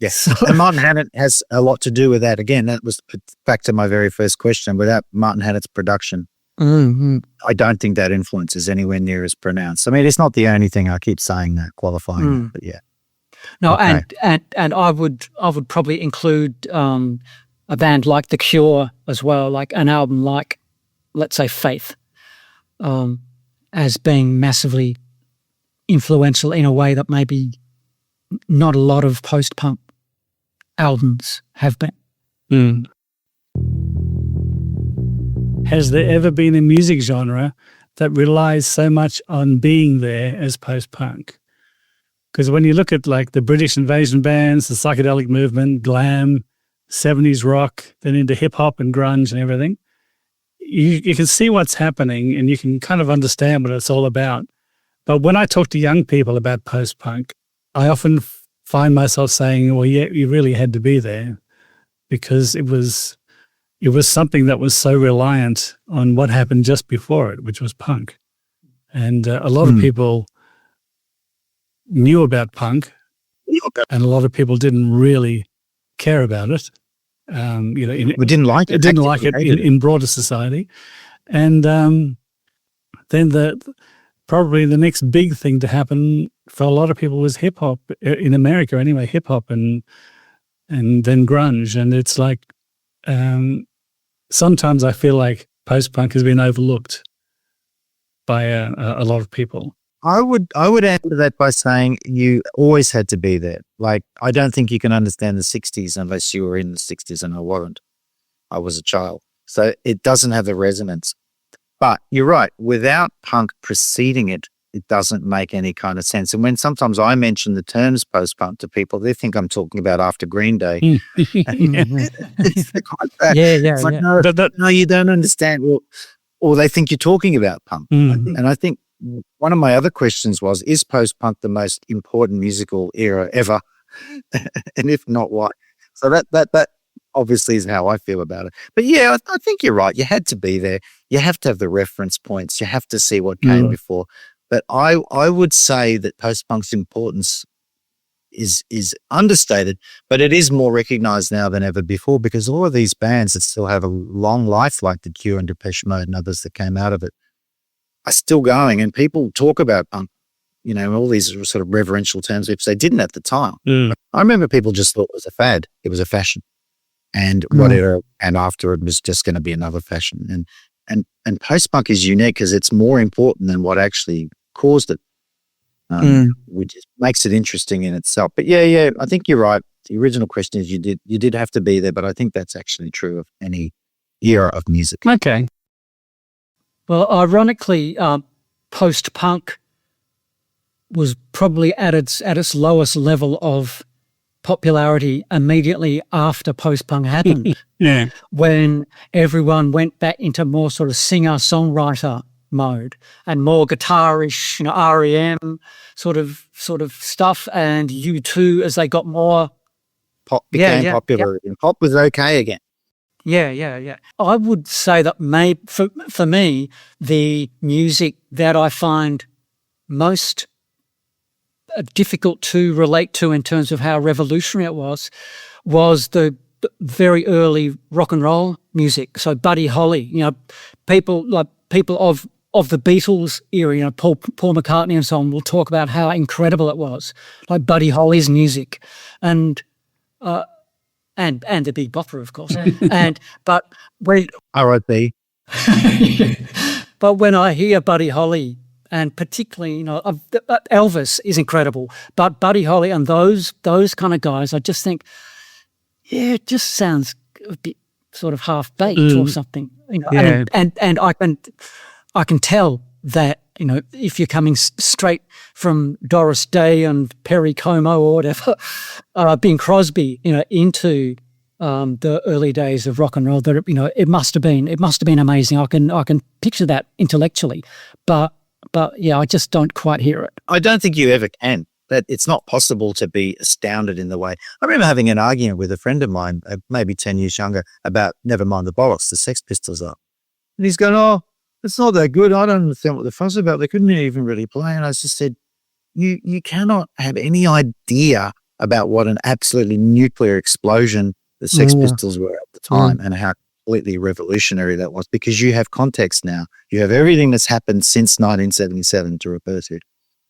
Yes. And Martin Hannett has a lot to do with that. Again, that was back to my very first question. Without Martin Hannett's production, I don't think that influence is anywhere near as pronounced. I mean, it's not the only thing. I keep saying that, qualifying that, but yeah. No, okay. and I would probably include a band like The Cure as well, like an album like, let's say, Faith, as being massively influential in a way that maybe not a lot of post-punk albums have been. Mm. Has there ever been a music genre that relies so much on being there as post-punk? Because when you look at like the British invasion bands, the psychedelic movement, glam, 70s rock, then into hip-hop and grunge and everything, you can see what's happening and you can kind of understand what it's all about. But when I talk to young people about post-punk, I often find myself saying, well, yeah, you really had to be there, because it was something that was so reliant on what happened just before it, which was punk. And a lot of people knew about punk, and a lot of people didn't really care about it. We didn't like it. Didn't like it in broader society. And then probably the next big thing to happen for a lot of people was hip hop in America anyway, hip hop and then grunge. And it's like, sometimes I feel like post-punk has been overlooked by a lot of people. I would answer that by saying you always had to be there. Like, I don't think you can understand the 60s unless you were in the 60s, and I wasn't. I was a child. So it doesn't have the resonance. But you're right, without punk preceding it, it doesn't make any kind of sense. And when sometimes I mention the terms post-punk to people, they think I'm talking about after Green Day. It's quite bad. It's like, no, you don't understand. Well, or they think you're talking about punk. And I think one of my other questions was, is post-punk the most important musical era ever? And if not, why? So that obviously is how I feel about it. But yeah, I think you're right. You had to be there. You have to have the reference points. You have to see what came before. But I would say that post-punk's importance is understated, but it is more recognized now than ever before, because all of these bands that still have a long life, like The Cure and Depeche Mode and others that came out of it, are still going. And people talk about punk, all these sort of reverential terms, which they didn't at the time. I remember people just thought it was a fad. It was a fashion. And whatever, and after it was just going to be another fashion. And post-punk is unique because it's more important than what actually caused it, which makes it interesting in itself. But yeah, I think you're right. The original question is you did have to be there, but I think that's actually true of any era of music. Okay. Well, ironically, post-punk was probably at its lowest level of popularity immediately after post-punk happened. Yeah. When everyone went back into more sort of singer-songwriter mode and more guitarish, REM sort of stuff, and U2 as they got more pop became popular and pop was okay again. Yeah. I would say that for me, the music that I find most difficult to relate to in terms of how revolutionary it was the very early rock and roll music. So Buddy Holly, people of the Beatles era, Paul McCartney and so on will talk about how incredible it was, like Buddy Holly's music, and the Big Bopper, of course. R.I.P. But when I hear Buddy Holly, and particularly, Elvis is incredible, but Buddy Holly and those kind of guys, I just think, yeah, it just sounds a bit sort of half baked or something, Yeah. and I can tell that, if you're coming straight from Doris Day and Perry Como or whatever, Bing Crosby, into the early days of rock and roll, that it must have been amazing. I can picture that intellectually, but yeah, I just don't quite hear it. I don't think you ever can. That it's not possible to be astounded in the way. I remember having an argument with a friend of mine, maybe 10 years younger, about Never Mind the Bollocks, the Sex Pistols are. And he's going, oh, it's not that good. I don't understand what the fuss about. They couldn't even really play. And I just said, you cannot have any idea about what an absolutely nuclear explosion the Sex Pistols were at the time and how completely revolutionary that was, because you have context now. You have everything that's happened since 1977 to refer to.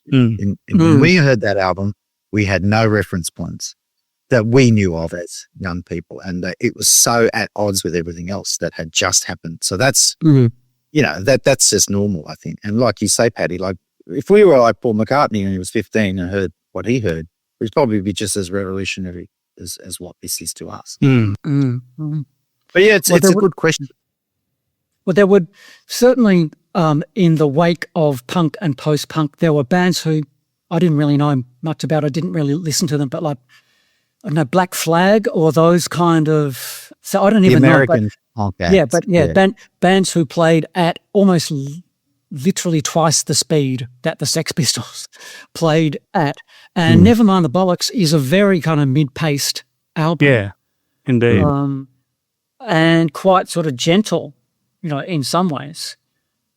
When we heard that album, we had no reference points that we knew of as young people, and it was so at odds with everything else that had just happened. So that's that's just normal, I think. And like you say, Paddy, like if we were like Paul McCartney and he was 15 and heard what he heard, it would probably be just as revolutionary as what this is to us. But yeah, it's a good question. Well, there would certainly, in the wake of punk and post-punk, there were bands who I didn't really know much about. I didn't really listen to them, but like, I don't know, Black Flag or those kind of. So I don't even know. American punk acts. Bands who played at almost literally twice the speed that the Sex Pistols played at. And Never Mind the Bollocks is a very kind of mid-paced album. Yeah, indeed. And quite sort of gentle, in some ways.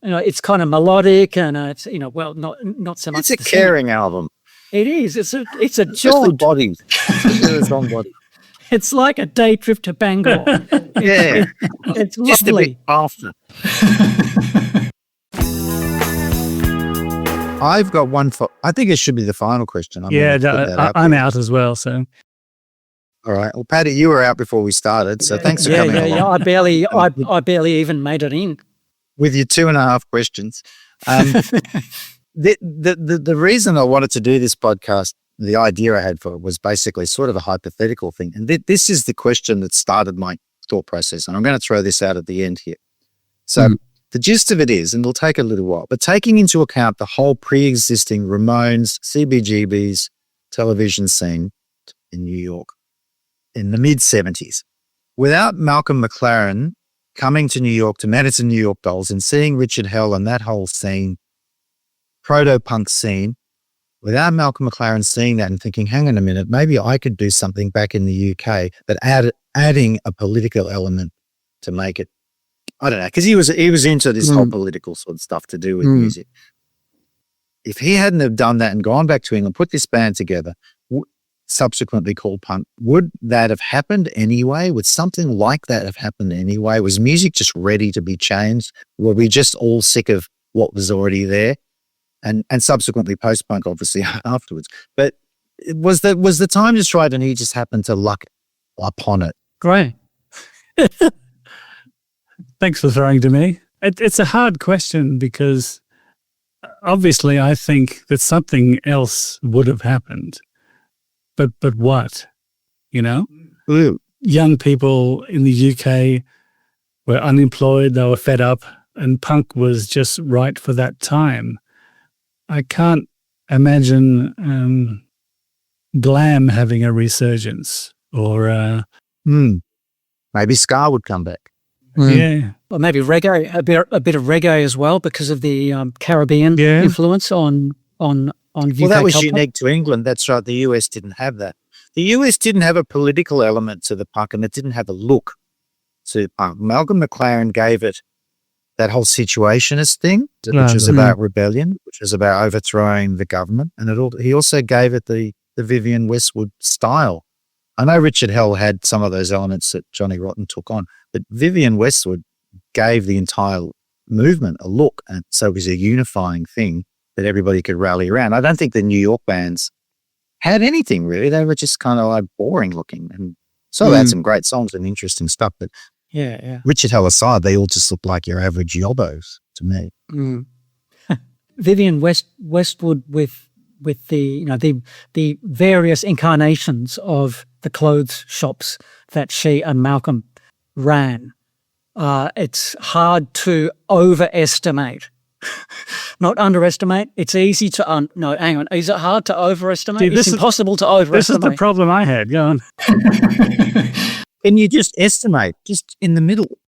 It's kind of melodic and it's, not so much. It's a caring album. It is. It's a Especially jaunt. bodies. Especially the song body. It's like a day trip to Bangor. It's Just a lovely. bit faster. I've got one I think it should be the final question. I'm out as well. So, all right. Well, Paddy, you were out before we started, so thanks for coming along. Yeah. I barely even made it in with your 2.5 questions. The reason I wanted to do this podcast, the idea I had for it was basically sort of a hypothetical thing, and this is the question that started my thought process. And I'm going to throw this out at the end here. So. The gist of it is, and it'll take a little while, but taking into account the whole pre-existing Ramones, CBGB's television scene in New York in the mid-70s, without Malcolm McLaren coming to New York, to Madison, New York Dolls, and seeing Richard Hell and that whole scene, proto-punk scene, without Malcolm McLaren seeing that and thinking, hang on a minute, maybe I could do something back in the UK, but adding a political element to make it, I don't know, because he was into this whole political sort of stuff to do with music. If he hadn't have done that and gone back to England, put this band together, subsequently called punk, would that have happened anyway? Would something like that have happened anyway? Was music just ready to be changed? Were we just all sick of what was already there? And subsequently post-punk, obviously, afterwards. But was the time just right and he just happened to luck upon it? Great. Thanks for throwing to me. It's a hard question because obviously I think that something else would have happened. But what? Young people in the UK were unemployed, they were fed up, and punk was just right for that time. I can't imagine glam having a resurgence or... Maybe ska would come back. Yeah. Or maybe reggae, a bit of reggae as well because of the Caribbean influence on UK Well, that was culture. unique to England. That's right. The US didn't have that. The US didn't have a political element to the punk and it didn't have a look. to punk. Malcolm McLaren gave it that whole situationist thing, which was about rebellion, which was about overthrowing the government. And he also gave it the Vivienne Westwood style. I know Richard Hell had some of those elements that Johnny Rotten took on, but Vivienne Westwood gave the entire movement a look. And so it was a unifying thing that everybody could rally around. I don't think the New York bands had anything really. They were just kind of like boring looking. And so they had some great songs and interesting stuff, but Richard Hell aside, they all just look like your average yobbos to me. Vivienne Westwood with the various incarnations of the clothes shops that she and Malcolm ran. It's hard to overestimate. Not underestimate. It's easy to no. Hang on. Is it hard to overestimate? It's impossible to overestimate. This is the problem I had. Go on. Can you just estimate, just in the middle?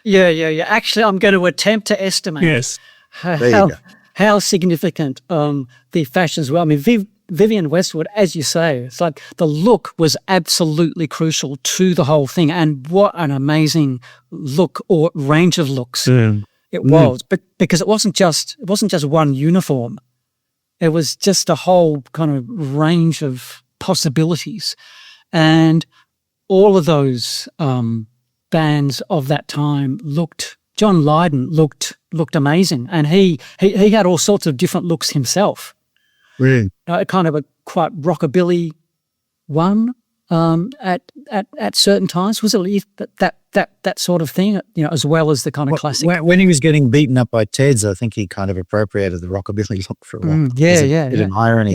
Yeah. Actually, I'm going to attempt to estimate. Yes. How significant the fashions were. I mean, Vivienne Westwood, as you say, it's like the look was absolutely crucial to the whole thing, and what an amazing look or range of looks it was. But because it wasn't just one uniform, it was just a whole kind of range of possibilities, and all of those bands of that time looked. John Lydon looked amazing, and he had all sorts of different looks himself. Really? Kind of a quite rockabilly one at certain times. Was it that sort of thing? As well as the kind of classic. When he was getting beaten up by Teds, I think he kind of appropriated the rockabilly look for a while. Yeah. Bit of irony.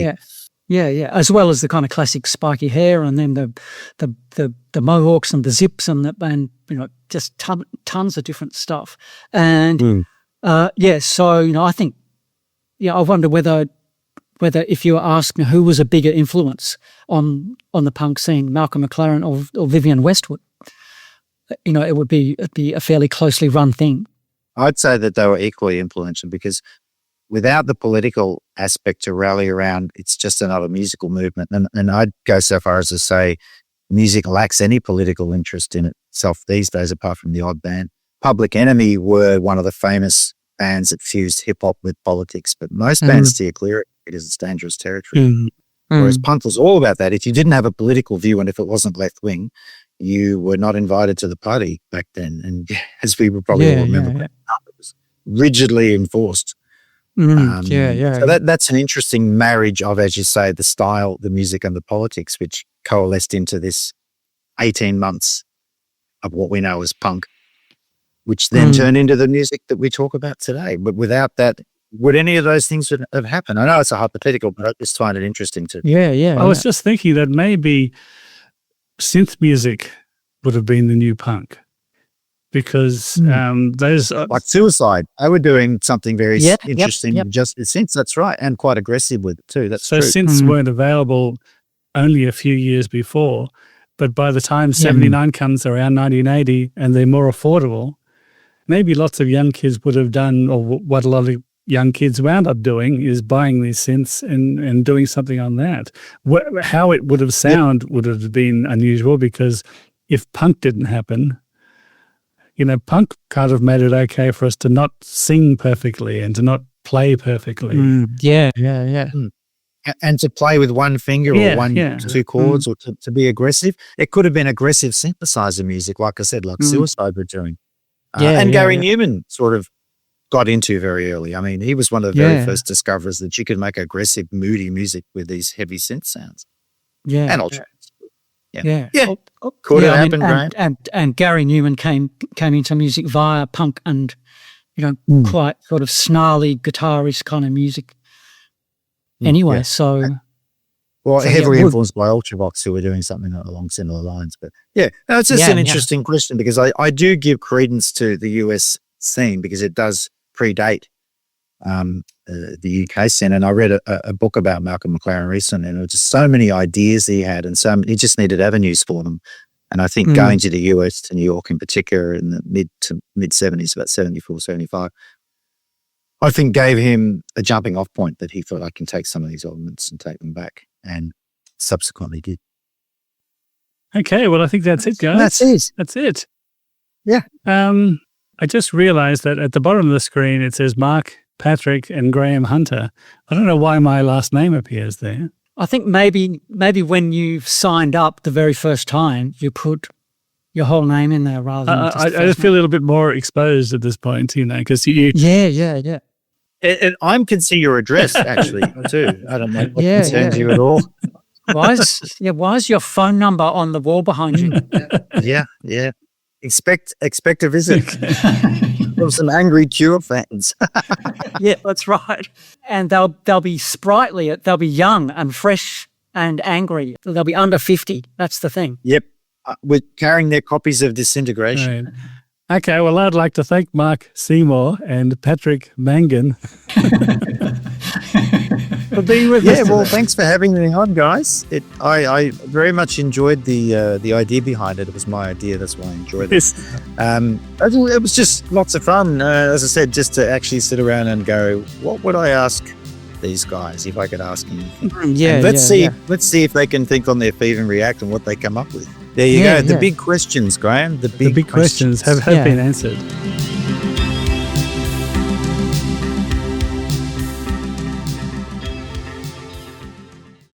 Yeah. As well as the kind of classic spiky hair, and then the mohawks and the zips and just tons of different stuff. And so I think I wonder whether if you were asking who was a bigger influence on the punk scene, Malcolm McLaren or Vivienne Westwood, it would be a fairly closely run thing. I'd say that they were equally influential, because without the political aspect to rally around, it's just another musical movement. And I'd go so far as to say music lacks any political interest in itself these days, apart from the odd band. Public Enemy were one of the famous bands that fused hip-hop with politics, but most bands steer clear of it because it's dangerous territory. Whereas punk was all about that. If you didn't have a political view, and if it wasn't left-wing, you were not invited to the party back then. And as we probably all remember, it was rigidly enforced. So that's an interesting marriage of, as you say, the style, the music, and the politics, which coalesced into this 18 months of what we know as punk, which then turned into the music that we talk about today. But without that, would any of those things have happened? I know it's a hypothetical, but I just find it interesting to. I was just thinking that maybe synth music would have been the new punk. Because those like Suicide, they were doing something very interesting. Just since that's right, and quite aggressive with it too. That's so true. synths weren't available only a few years before, but by the time 79 comes around 1980, and they're more affordable, maybe lots of young kids would have done, or what a lot of young kids wound up doing is buying these synths and doing something on that. How it would have sounded would have been unusual, because if punk didn't happen, punk kind of made it okay for us to not sing perfectly and to not play perfectly. And to play with one finger or two chords, or to be aggressive. It could have been aggressive synthesizer music, like I said, like Suicide were doing. And Gary Newman sort of got into very early. I mean, he was one of the very first discoverers that you could make aggressive, moody music with these heavy synth sounds. And ultra. Could have happened, Graham. And Gary Newman came into music via punk and quite sort of snarly guitarist kind of music. Anyway, heavily influenced by Ultravox, who were doing something along similar lines. But it's just an interesting question, because I do give credence to the US scene, because it does predate the UK scene. And I read a book about Malcolm McLaren recently, and there were just so many ideas he had, and he just needed avenues for them. And I think going to the US, to New York in particular, in the mid 70s, about 74, 75, I think gave him a jumping off point that he thought, I can take some of these elements and take them back, and subsequently did. Okay, well, I think that's it, guys. That's it. That's it. I just realized that at the bottom of the screen it says Mark, Patrick, and Graham Hunter. I don't know why my last name appears there. I think maybe when you signed up the very first time, you put your whole name in there rather than I just feel a little bit more exposed at this point, because you. Yeah. And I can see your address actually too. I don't know what concerns you at all. Why is your phone number on the wall behind you? Yeah. Expect a visit from some angry Cure fans. Yeah, that's right. And they'll be sprightly. They'll be young and fresh and angry. They'll be under 50. That's the thing. Yep. We're carrying their copies of Disintegration. Right. Okay, well, I'd like to thank Mark Seymour and Patrick Mangan for being with us. Yeah, well, thanks for having me on, guys. I very much enjoyed the idea behind it. It was my idea, that's why I enjoyed it. It was just lots of fun, as I said, just to actually sit around and go, what would I ask these guys if I could ask anything? Let's see if they can think on their feet and react and what they come up with. There you go. The big questions, Graham. The big questions have been answered.